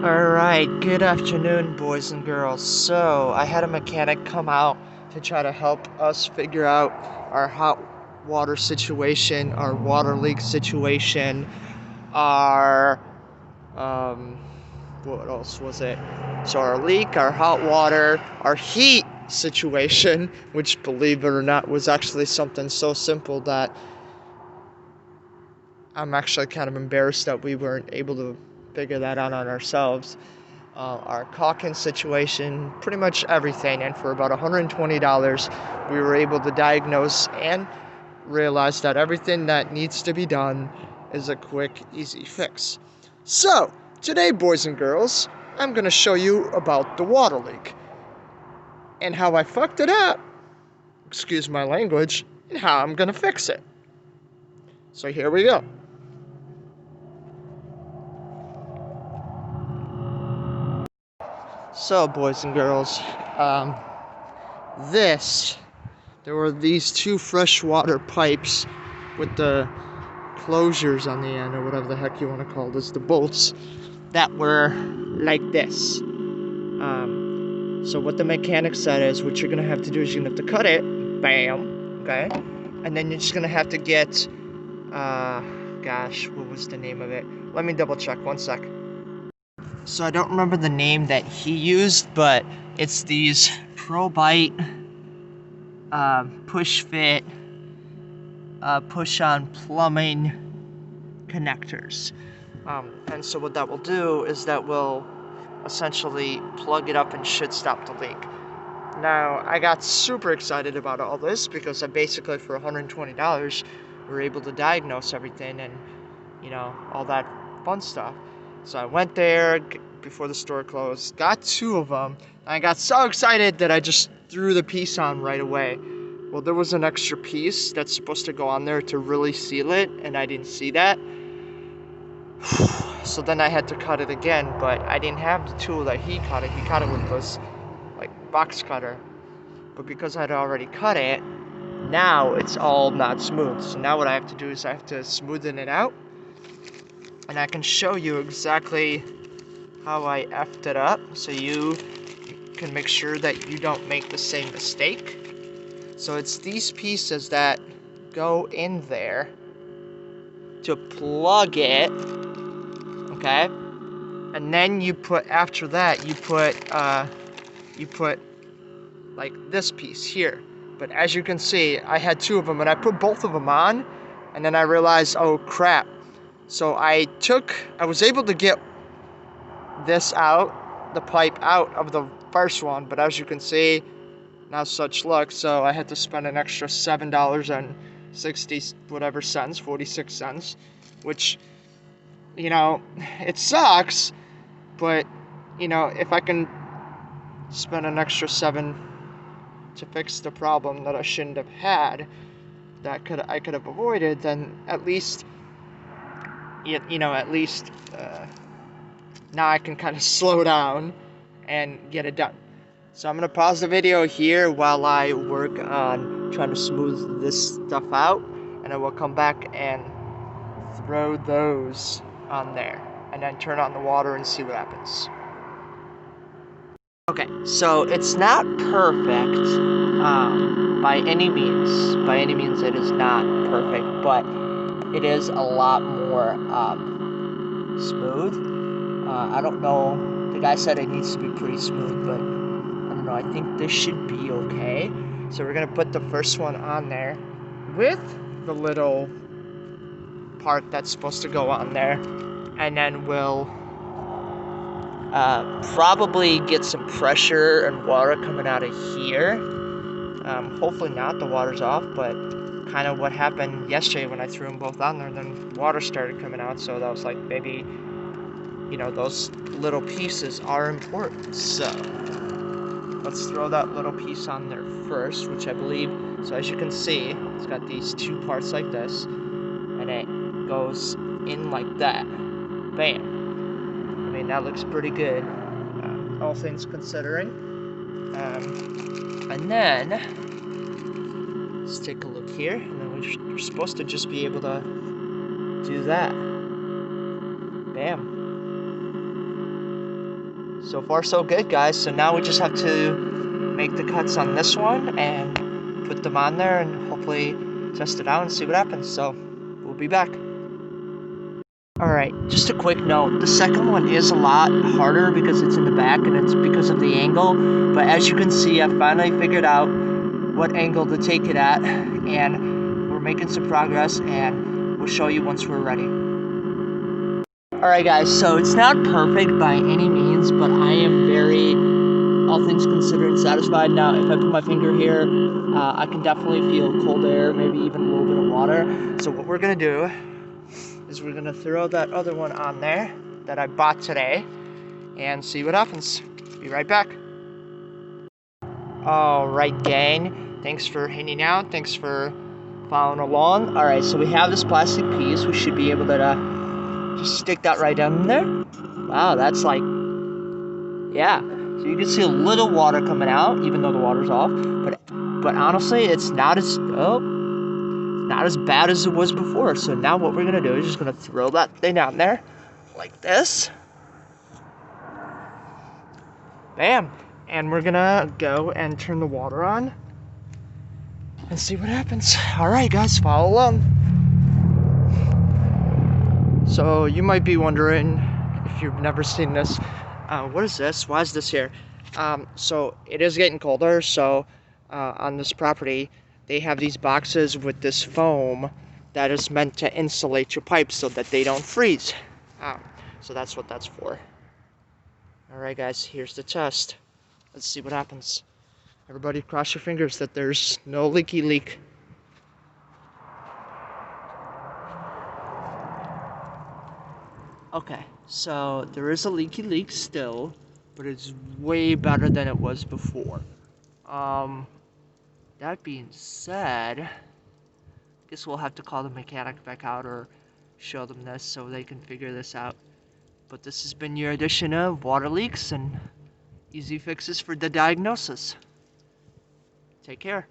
Alright, good afternoon, boys and girls. So, I had a mechanic come out to try to help us figure out our hot water situation, our water leak situation, our, what else was it? So our leak, our hot water, our heat situation, which, believe it or not, was actually something so simple that I'm actually kind of embarrassed that we weren't able to figure that out on ourselves. Our Caulking situation, pretty much everything, and for about $120 we were able to diagnose and realize that everything that needs to be done is a quick, easy fix. So, today, boys and girls, I'm going to show you about the water leak and how I fucked it up, excuse my language, and how I'm going to fix it. So here we go. So, boys and girls, there were these two freshwater pipes with the closures on the end, or whatever the heck you want to call this, the bolts, that were like this. So what the mechanic said is, what you're going to have to do is you're going to have to cut it, bam, okay? And then you're just going to have to get, gosh, what was the name of it? Let me double check, one sec. So I don't remember the name that he used, but it's these ProBite push fit, push on plumbing connectors. And so what that will do is that will essentially plug it up and should stop the leak. Now, I got super excited about all this because I basically, for $120, were able to diagnose everything and, you know, all that fun stuff. So I went there before the store closed, got two of them, and I got so excited that I just threw the piece on right away. Well, there was an extra piece that's supposed to go on there to really seal it, and I didn't see that. So then I had to cut it again, but I didn't have the tool that he cut it. He cut it with this, like, box cutter. But because I'd already cut it, now it's all not smooth. So now what I have to do is I have to smoothen it out. And I can show you exactly how I effed it up, so you can make sure that you don't make the same mistake. So it's these pieces that go in there to plug it, okay? And then you put, after that, you put like this piece here. But as you can see, I had two of them, and I put both of them on, and then I realized, oh crap. So I was able to get this out, the pipe out of the first one, but as you can see, not such luck, so I had to spend an extra $7.60 whatever cents, 46 cents, which, you know, it sucks, but, you know, if I can spend an extra $7 to fix the problem that I shouldn't have had, that I could have avoided, then at least, you know, at least now I can kind of slow down and get it done. So I'm going to pause the video here while I work on trying to smooth this stuff out, and I will come back and throw those on there, and then turn on the water and see what happens. Okay, so it's not perfect by any means. By any means, it is not perfect, but it is a lot more smooth. I don't know. The guy said it needs to be pretty smooth, but I don't know. I think this should be okay. So we're gonna put the first one on there with the little part that's supposed to go on there, and then we'll probably get some pressure and water coming out of here. Hopefully not, the water's off, but kind of what happened yesterday when I threw them both on there, and then water started coming out, so that was like, maybe, you know, those little pieces are important. So let's throw that little piece on there first, which I believe, so as you can see, it's got these two parts like this, and it goes in like that. Bam. I mean, that looks pretty good, all things considering. And then, let's take a look here, and then we're supposed to just be able to do that. Bam. So far so good, guys. So now we just have to make the cuts on this one and put them on there and hopefully test it out and see what happens. So we'll be back. Alright, just a quick note. The second one is a lot harder because it's in the back and it's because of the angle. But as you can see, I finally figured out what angle to take it at, and we're making some progress, and we'll show you once we're ready. Alright guys, so it's not perfect by any means, but I am very, all things considered, satisfied. Now, if I put my finger here, I can definitely feel cold air, maybe even a little bit of water. So what we're going to do is we're going to throw that other one on there that I bought today and see what happens. Be right back. Alright gang, thanks for hanging out, thanks for following along. Alright, so we have this plastic piece. We should be able to just stick that right down there. Wow, that's like, yeah. So you can see a little water coming out, even though the water's off. But honestly, it's not as bad as it was before. So now what we're gonna do is just gonna throw that thing down there, like this. Bam. And we're gonna go and turn the water on and see what happens. Alright guys, follow along. So you might be wondering, if you've never seen this, what is this? Why is this here? So it is getting colder, so on this property they have these boxes with this foam that is meant to insulate your pipes so that they don't freeze. So that's what that's for. Alright guys, here's the test. Let's see what happens. Everybody cross your fingers that there's no leaky leak. Okay, so there is a leaky leak still, but it's way better than it was before. That being said, I guess we'll have to call the mechanic back out or show them this so they can figure this out. But this has been your edition of water leaks and easy fixes for the diagnosis. Take care.